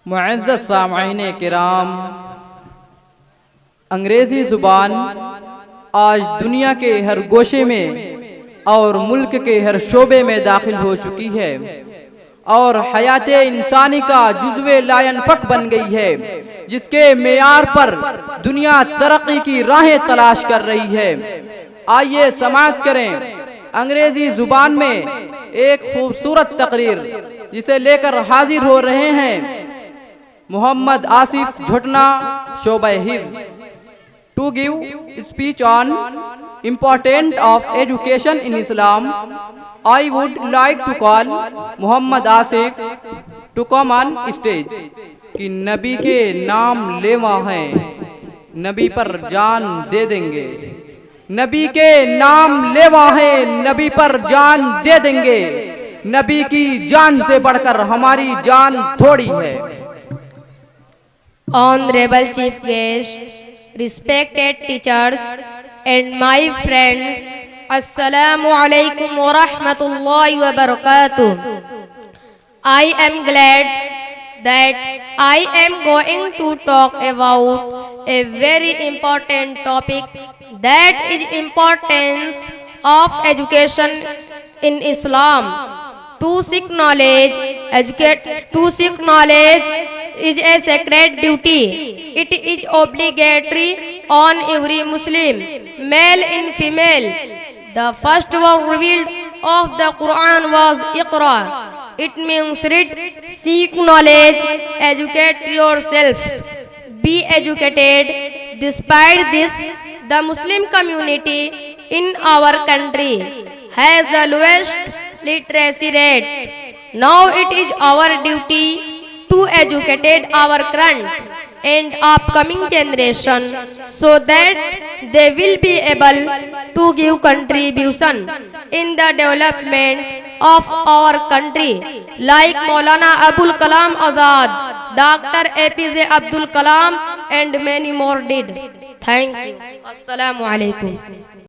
मुअज़्ज़ज़ सामईन किराम, अंग्रेज़ी ज़ुबान आज दुनिया के हर गोशे में और मुल्क के हर शोबे में दाखिल हो चुकी है और हयात इंसानी का जुज़्वे लायनफ़क बन गई है, जिसके मेयार पर दुनिया तरक्की की राहें तलाश कर रही है। आइए समाअत करें अंग्रेज़ी ज़ुबान में एक खूबसूरत तकरीर जिसे लेकर हाजिर हो रहे हैं मोहम्मद आसिफ झुटना शोबा हिफ्ज़ to give speech on importance of education in Islam. I would like to call Mohammad Asif to come on stage. कि नबी के नाम लेवा हैं, नबी पर जान दे देंगे। नबी के नाम लेवा हैं, नबी पर जान दे देंगे। नबी की जान से बढ़कर हमारी जान थोड़ी है। Honorable Chief Guest, respected teachers and my friends, Assalamu alaikum wa rahmatullahi wa barakatuh. I am glad that I am going to talk about a very important topic, that is importance of education in Islam. To seek knowledge, is a sacred duty. It is obligatory on every Muslim, male and female. The first word revealed of the Quran was Iqra. It means read, seek knowledge, educate yourselves, be educated. Despite this, the Muslim community in our country has the lowest literacy rate. Now it is our duty to educate our current and upcoming generation so that they will be able to give contribution in the development of our country, like Maulana Abul Kalam Azad, Dr. APJ Abdul Kalam and many more did. Thank you. Assalamu alaikum.